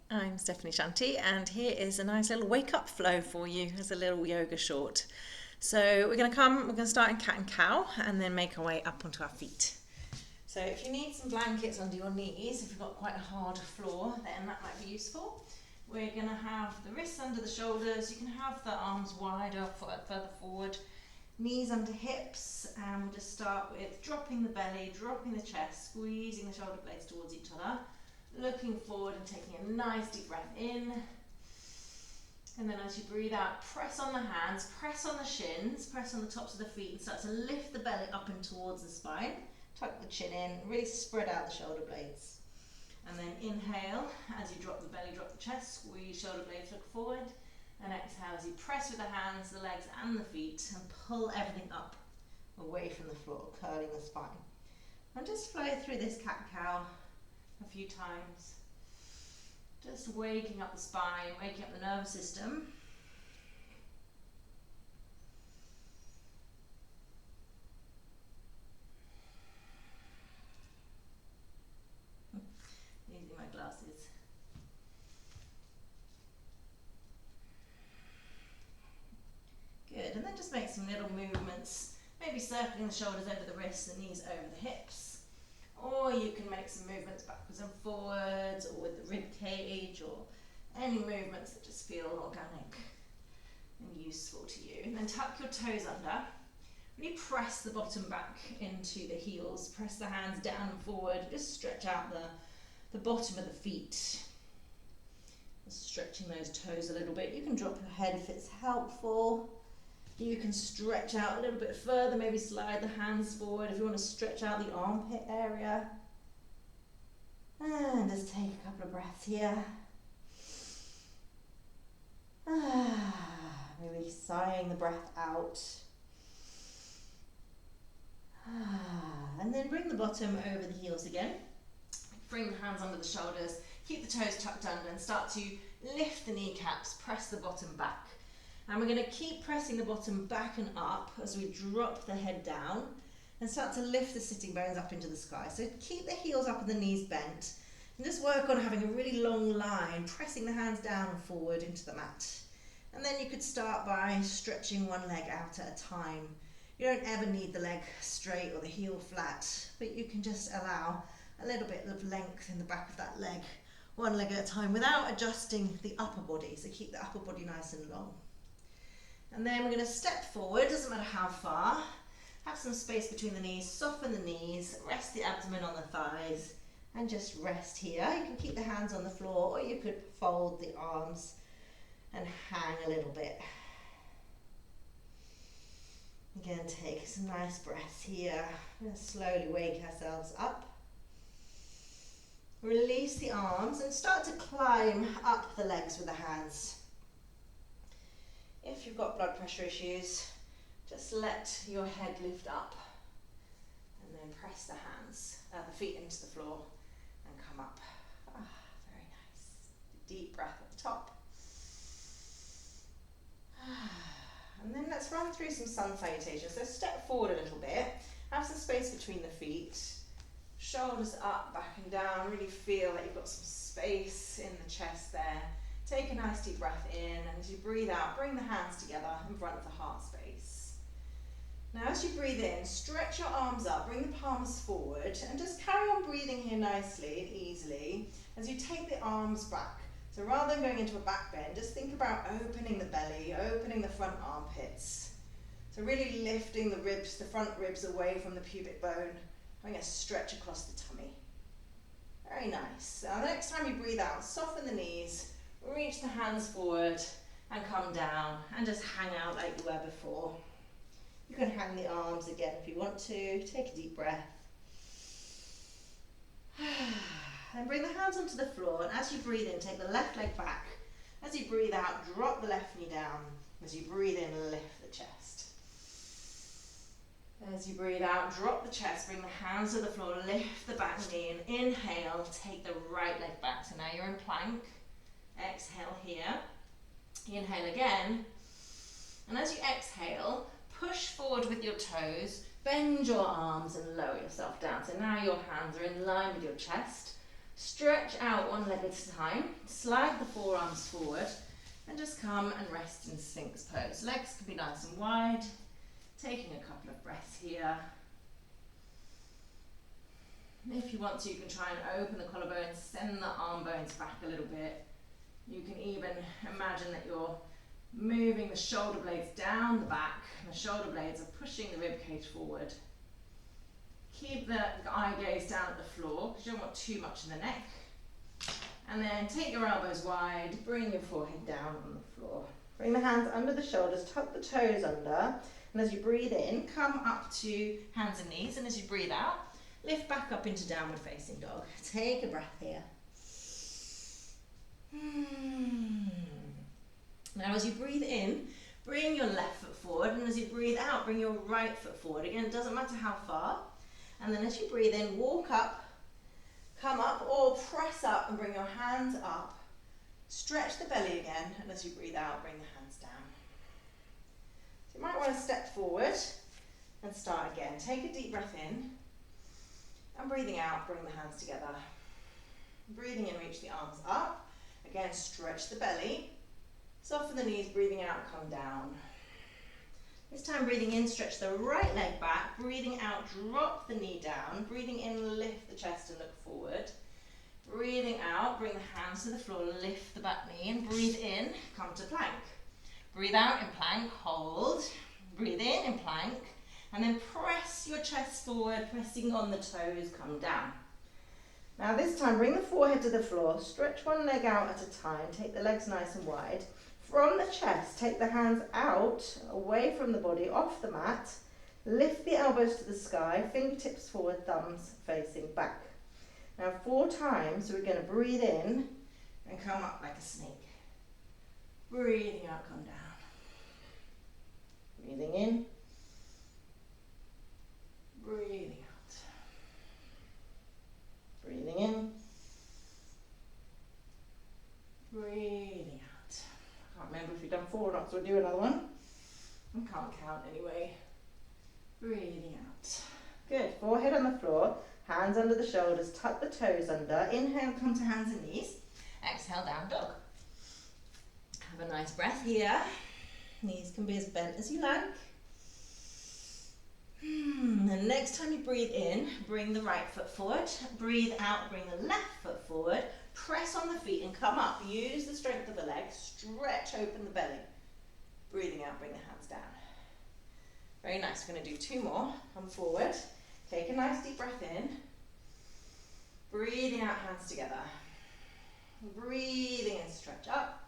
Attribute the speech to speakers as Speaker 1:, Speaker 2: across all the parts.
Speaker 1: I'm Stephanie Shanti, and here is a nice little wake up flow for you as a little yoga short. So we're going to start in cat and cow and then make our way up onto our feet. So if you need some blankets under your knees, if you've got quite a hard floor, then that might be useful. We're going to have the wrists under the shoulders. You can have the arms wider, further forward, knees under hips, and we'll just start with dropping the belly, dropping the chest, squeezing the shoulder blades towards each other, looking forward and taking a nice deep breath in. And then as you breathe out, press on the hands, press on the shins, press on the tops of the feet, and start to lift the belly up and towards the spine. Tuck the chin in, really spread out the shoulder blades. And then inhale, as you drop the belly, drop the chest, squeeze shoulder blades, look forward. And exhale as you press with the hands, the legs and the feet, and pull everything up away from the floor, curling the spine. And just flow through this cat-cow a few times. Just waking up the spine, waking up the nervous system. Using my glasses. Good, and then just make some little movements, maybe circling the shoulders over the wrists, the knees over the hips. Or you can make some movements backwards and forwards, or with the rib cage, or any movements that just feel organic and useful to you. And then tuck your toes under. Really press the bottom back into the heels. Press the hands down and forward. Just stretch out the bottom of the feet. Just stretching those toes a little bit. You can drop your head if it's helpful. You can stretch out a little bit further, maybe slide the hands forward if you want to stretch out the armpit area. And just take a couple of breaths here. Maybe sighing the breath out. And then bring the bottom over the heels again. Bring the hands under the shoulders. Keep the toes tucked under and start to lift the kneecaps, press the bottom back. And we're going to keep pressing the bottom back and up as we drop the head down and start to lift the sitting bones up into the sky. So keep the heels up and the knees bent and just work on having a really long line, pressing the hands down and forward into the mat. And then you could start by stretching one leg out at a time. You don't ever need the leg straight or the heel flat, but you can just allow a little bit of length in the back of that leg, one leg at a time, without adjusting the upper body. So keep the upper body nice and long. And then we're going to step forward, doesn't matter how far. Have some space between the knees, soften the knees, rest the abdomen on the thighs, and just rest here. You can keep the hands on the floor, or you could fold the arms and hang a little bit. Again, take some nice breaths here. We're going to slowly wake ourselves up. Release the arms and start to climb up the legs with the hands. If you've got blood pressure issues, just let your head lift up and then press the hands, the feet into the floor and come up. Very nice. Deep breath at the top. And then let's run through some sun salutations. So step forward a little bit, have some space between the feet, shoulders up, back and down. Really feel that you've got some space in the chest there. Take a nice deep breath in, and as you breathe out, bring the hands together in front of the heart space. Now as you breathe in, stretch your arms up, bring the palms forward, and just carry on breathing here nicely and easily as you take the arms back. So rather than going into a back bend, just think about opening the belly, opening the front armpits. So really lifting the ribs, the front ribs away from the pubic bone, having a stretch across the tummy. Very nice. Now the next time you breathe out, soften the knees, reach the hands forward and come down and just hang out like you were before. You can hang the arms again if you want to. Take a deep breath. And bring the hands onto the floor, and as you breathe in, take the left leg back. As you breathe out, drop the left knee down. As you breathe in, lift the chest. As you breathe out, drop the chest, bring the hands to the floor, lift the back knee, and inhale, take the right leg back. So now you're in plank. Exhale here, inhale again, and as you exhale, push forward with your toes, bend your arms and lower yourself down. So now your hands are in line with your chest, Stretch out one leg at a time, slide the forearms forward, and just come and rest in Sphinx pose. Legs can be nice and wide, taking a couple of breaths here. If you want to, you can try and open the collarbones, send the arm bones back a little bit. You can even imagine that you're moving the shoulder blades down the back, and the shoulder blades are pushing the rib cage forward. Keep the eye gaze down at the floor because you don't want too much in the neck. And then take your elbows wide, bring your forehead down on the floor. Bring the hands under the shoulders, tuck the toes under, and as you breathe in, come up to hands and knees, and as you breathe out, lift back up into downward facing dog. Take a breath here. Now as you breathe in, bring your left foot forward, and as you breathe out, bring your right foot forward. Again, it doesn't matter how far. And then as you breathe in, walk up, come up, or press up and bring your hands up. Stretch the belly again, and as you breathe out, bring the hands down. So you might want to step forward and start again. Take a deep breath in, and breathing out, bring the hands together. Breathing in, reach the arms up. Again, stretch the belly. Soften the knees, breathing out, come down. This time breathing in, stretch the right leg back. Breathing out, drop the knee down. Breathing in, lift the chest and look forward. Breathing out, bring the hands to the floor, lift the back knee, and breathe in, come to plank. Breathe out in plank, hold. Breathe in plank, and then press your chest forward, pressing on the toes, come down. Now this time, bring the forehead to the floor, stretch one leg out at a time, take the legs nice and wide. From the chest, take the hands out, away from the body, off the mat. Lift the elbows to the sky, fingertips forward, thumbs facing back. Now 4 times, we're going to breathe in and come up like a snake. Breathing out, come down. Breathing in. Breathing out. Breathing in. Breathing out. I can't remember if you've done 4 or not, so we'll do another one. I can't count anyway. Breathing out. Good. Forehead on the floor, hands under the shoulders, tuck the toes under. Inhale, come to hands and knees. Exhale, down dog. Have a nice breath here. Knees can be as bent as you like. And next time you breathe in, bring the right foot forward. Breathe out, bring the left foot forward. Press on the feet and come up. Use the strength of the legs. Stretch open the belly. Breathing out, bring the hands down. Very nice. We're going to do 2 more. Come forward. Take a nice deep breath in. Breathing out, hands together. Breathing in, stretch up.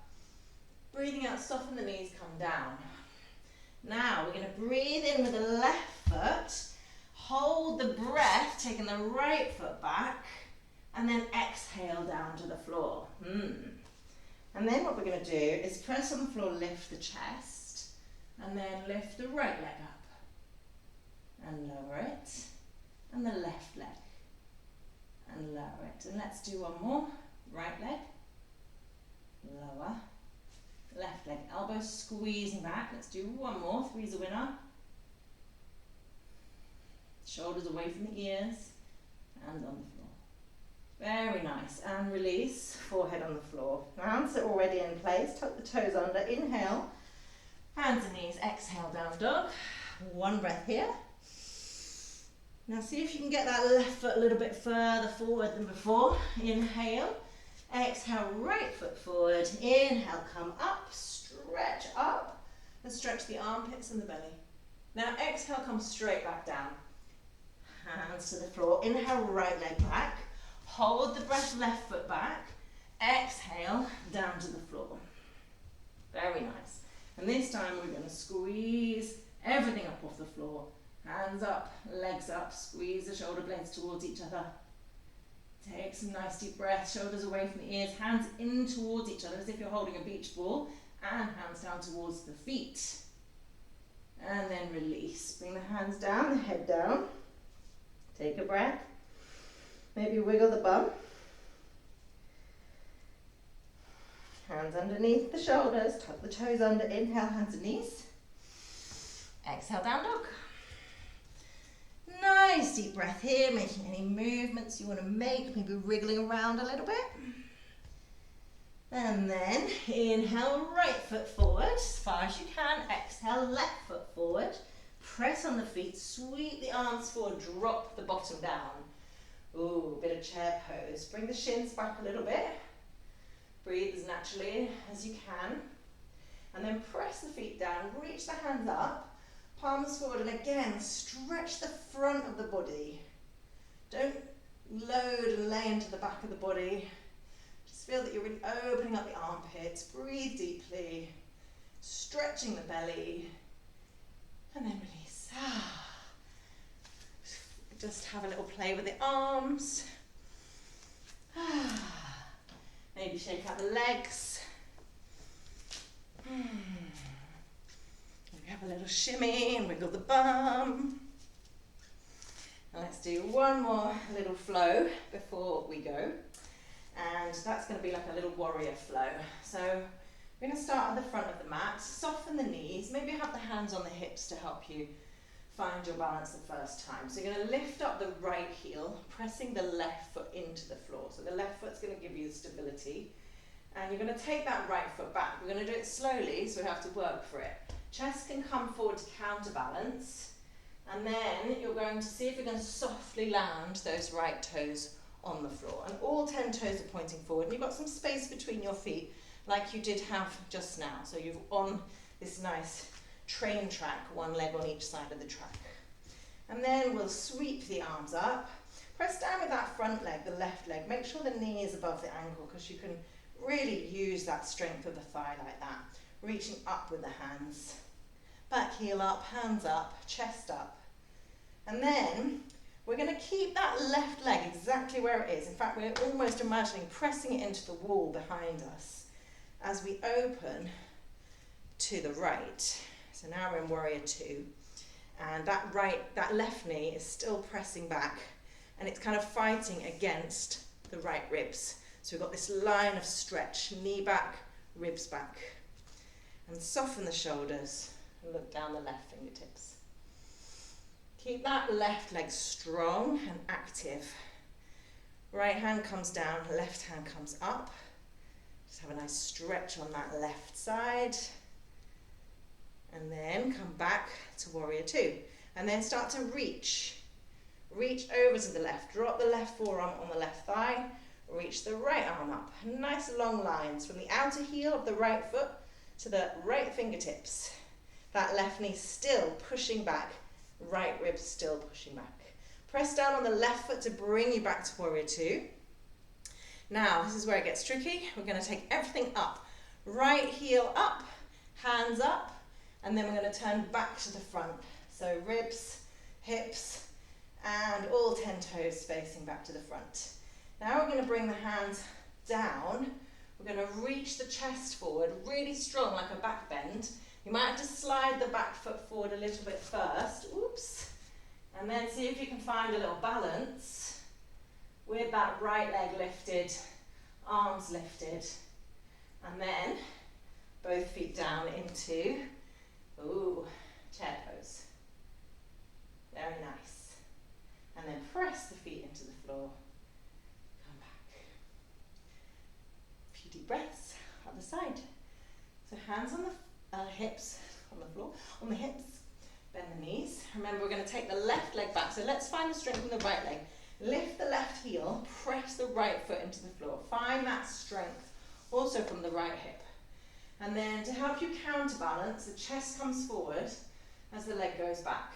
Speaker 1: Breathing out, soften the knees, come down. Now we're going to breathe in with the left foot. Hold the breath, taking the right foot back. And then exhale down to the floor. And then what we're going to do is press on the floor, lift the chest. And then lift the right leg up. And lower it. And the left leg. And lower it. And let's do one more. Right leg. Lower. Left leg. Elbows squeezing back. Let's do one more. 3's a winner. Shoulders away from the ears. Hands on the floor. Very nice. And release. Forehead on the floor. Hands are already in place. Tuck the toes under. Inhale. Hands and knees. Exhale, down dog. 1 breath here. Now see if you can get that left foot a little bit further forward than before. Inhale. Exhale, right foot forward. Inhale, come up, stretch up, and stretch the armpits and the belly. Now exhale, come straight back down. Hands to the floor. Inhale, right leg back. Hold the breath, left foot back. Exhale, down to the floor. Very nice. And this time we're going to squeeze everything up off the floor. Hands up, legs up, squeeze the shoulder blades towards each other. Take some nice deep breaths, shoulders away from the ears, hands in towards each other as if you're holding a beach ball, and hands down towards the feet. And then release. Bring the hands down, the head down. Take a breath. Maybe wiggle the bum. Hands underneath the shoulders, tuck the toes under, inhale, hands and knees. Exhale, down dog. Nice Nice deep breath here, making any movements you want to make, maybe wriggling around a little bit. And then inhale, right foot forward as far as you can. Exhale, left foot forward. Press on the feet, sweep the arms forward, drop the bottom down. Ooh, a bit of chair pose. Bring the shins back a little bit. Breathe as naturally as you can. And then press the feet down, reach the hands up, palms forward, and again, stretch the front of the body. Don't load and lay into the back of the body. Just feel that you're really opening up the armpits. Breathe deeply, stretching the belly, and then release. Just have a little play with the arms. Maybe shake out the legs. Maybe have a little shimmy and wiggle the bum. And let's do one more little flow before we go. And that's going to be like a little warrior flow. So we're going to start at the front of the mat, soften the knees, maybe have the hands on the hips to help you find your balance the first time. So you're going to lift up the right heel, pressing the left foot into the floor. So the left foot's going to give you the stability. And you're going to take that right foot back. We're going to do it slowly, so we have to work for it. Chest can come forward to counterbalance. And then you're going to see if you can softly land those right toes on the floor. And all 10 toes are pointing forward. And you've got some space between your feet, like you did have just now. So you're on this nice train track, one leg on each side of the track. And then we'll sweep the arms up. Press down with that front leg, the left leg. Make sure the knee is above the ankle, because you can really use that strength of the thigh like that. Reaching up with the hands. Back heel up, hands up, chest up. And then we're going to keep that left leg exactly where it is. In fact, we're almost imagining pressing it into the wall behind us as we open to the right. So now we're in warrior two. And that left knee is still pressing back, and it's kind of fighting against the right ribs. So we've got this line of stretch, knee back, ribs back. And soften the shoulders and look down the left fingertips. Keep that left leg strong and active. Right hand comes down, left hand comes up. Just have a nice stretch on that left side. And then come back to warrior two. And then start to reach. Reach over to the left. Drop the left forearm on the left thigh. Reach the right arm up. Nice long lines from the outer heel of the right foot to the right fingertips. That left knee still pushing back. Right rib still pushing back. Press down on the left foot to bring you back to warrior two. Now, this is where it gets tricky. We're going to take everything up. Right heel up, hands up, and then we're going to turn back to the front. So ribs, hips, and all 10 toes facing back to the front. Now we're going to bring the hands down. We're going to reach the chest forward, really strong, like a back bend. You might have to slide the back foot forward a little bit first. Oops. And then see if you can find a little balance with that right leg lifted, arms lifted. And then both feet down into, chair pose. Very nice. And then press the feet into the floor. Come back. A few deep breaths, other side. So hands on the hips, on the floor, on the hips, bend the knees. Remember, we're going to take the left leg back. So let's find the strength in the right leg. Lift the left heel, press the right foot into the floor. Find that strength also from the right hip. And then to help you counterbalance, the chest comes forward as the leg goes back.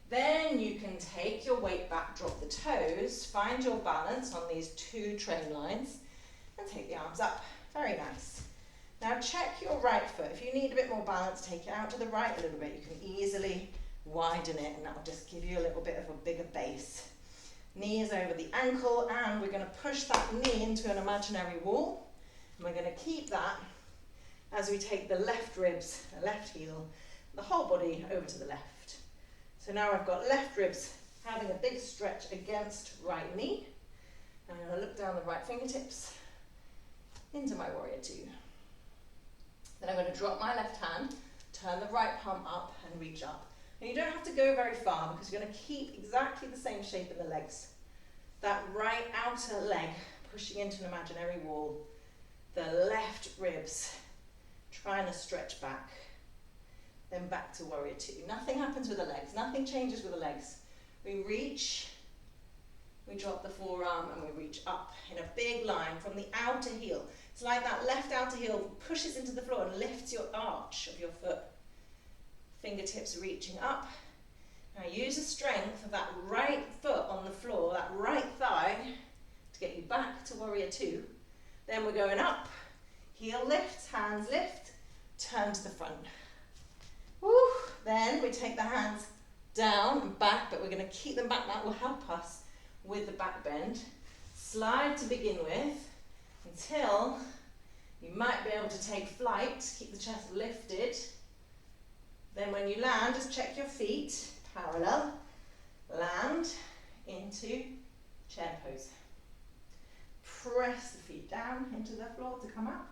Speaker 1: Then you can take your weight back, drop the toes, find your balance on these two train lines, and take the arms up. Very nice. Now check your right foot. If you need a bit more balance, take it out to the right a little bit. You can easily widen it, and that will just give you a little bit of a bigger base. Knee is over the ankle, and we're going to push that knee into an imaginary wall. And we're going to keep that as we take the left ribs, the left heel, the whole body over to the left. So now I've got left ribs having a big stretch against right knee. I'm going to look down the right fingertips into my warrior two. Then I'm going to drop my left hand, turn the right palm up and reach up. And you don't have to go very far because you're going to keep exactly the same shape in the legs. That right outer leg pushing into an imaginary wall. The left ribs trying to stretch back. Then back to warrior two. Nothing happens with the legs. Nothing changes with the legs. We reach, we drop the forearm and we reach up in a big line from the outer heel. It's like that left outer heel pushes into the floor and lifts your arch of your foot. Fingertips reaching up. Now use the strength of that right foot on the floor, that right thigh, to get you back to warrior two. Then we're going up. Heel lifts, hands lift, turn to the front. Woo. Then we take the hands down and back, but we're going to keep them back. That will help us with the back bend. Slide to begin with until you might be able to take flight. Keep the chest lifted. Then when you land, just check your feet parallel. Land into chair pose. Press the feet down into the floor to come up.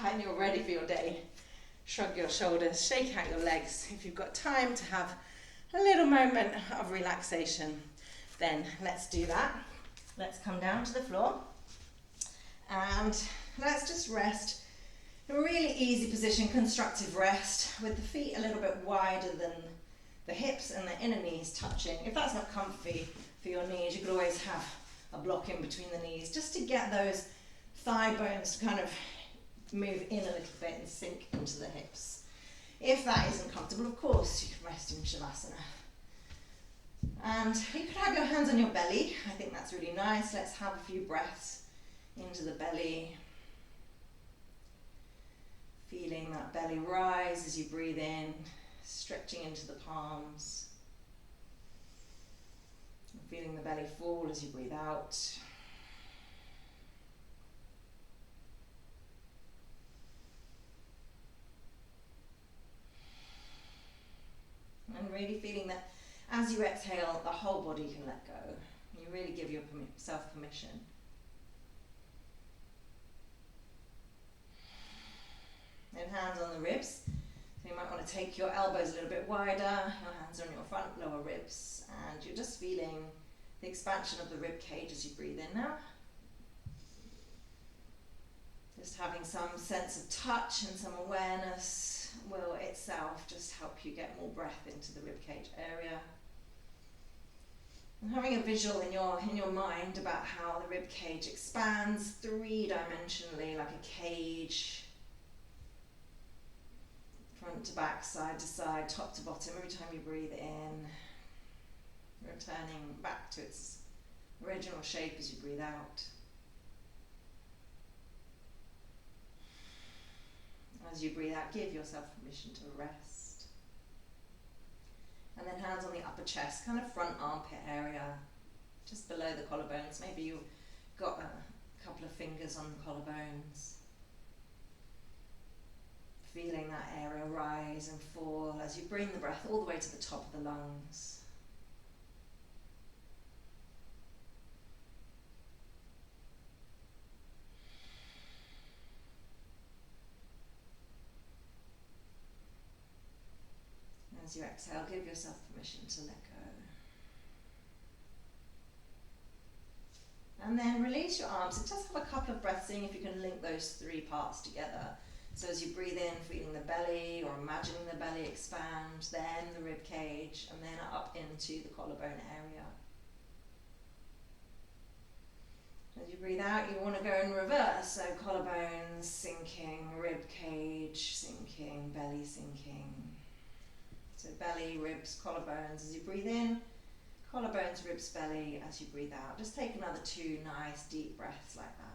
Speaker 1: And you're ready for your day. Shrug your shoulders, shake out your legs. If you've got time to have a little moment of relaxation, then let's do that. Let's come down to the floor and let's just rest. A really easy position, constructive rest, with the feet a little bit wider than the hips and the inner knees touching. If that's not comfy for your knees, you could always have a block in between the knees just to get those thigh bones to kind of move in a little bit and sink into the hips. If that isn't comfortable, of course, you can rest in Shavasana. And you could have your hands on your belly. I think that's really nice. Let's have a few breaths into the belly. Feeling that belly rise as you breathe in, stretching into the palms. And feeling the belly fall as you breathe out. And really feeling that as you exhale, the whole body can let go. You really give yourself permission. Then hands on the ribs. So you might want to take your elbows a little bit wider, your hands on your front lower ribs, and you're just feeling the expansion of the rib cage as you breathe in now. Just having some sense of touch and some awareness will itself just help you get more breath into the rib cage area. And having a visual in your mind about how the rib cage expands three-dimensionally like a cage. Front to back, side to side, top to bottom, every time you breathe in. Returning back to its original shape as you breathe out. As you breathe out, give yourself permission to rest. And then hands on the upper chest, kind of front armpit area, just below the collarbones. Maybe you've got a couple of fingers on the collarbones. Feeling that area rise and fall as you bring the breath all the way to the top of the lungs. As you exhale, give yourself permission to let go. And then release your arms. So just have a couple of breaths, seeing if you can link those three parts together. So as you breathe in, feeling the belly or imagining the belly expand, then the rib cage, and then up into the collarbone area. As you breathe out, you want to go in reverse. So collarbones sinking, rib cage sinking, belly sinking. So belly, ribs, collarbones as you breathe in, collarbones, ribs, belly as you breathe out. Just take another 2 nice deep breaths like that.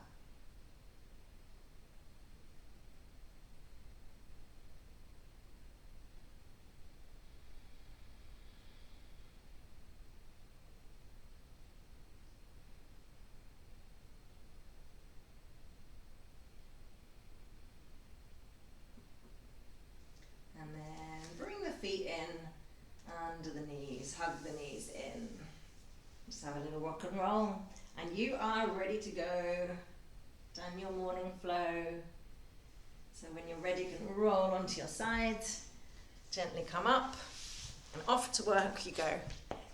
Speaker 1: And then bring the feet in under the knees, hug the knees in. Just have a little rock and roll. And you are ready to go. Done your morning flow. So when you're ready, you can roll onto your sides. Gently come up and off to work you go.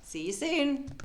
Speaker 1: See you soon.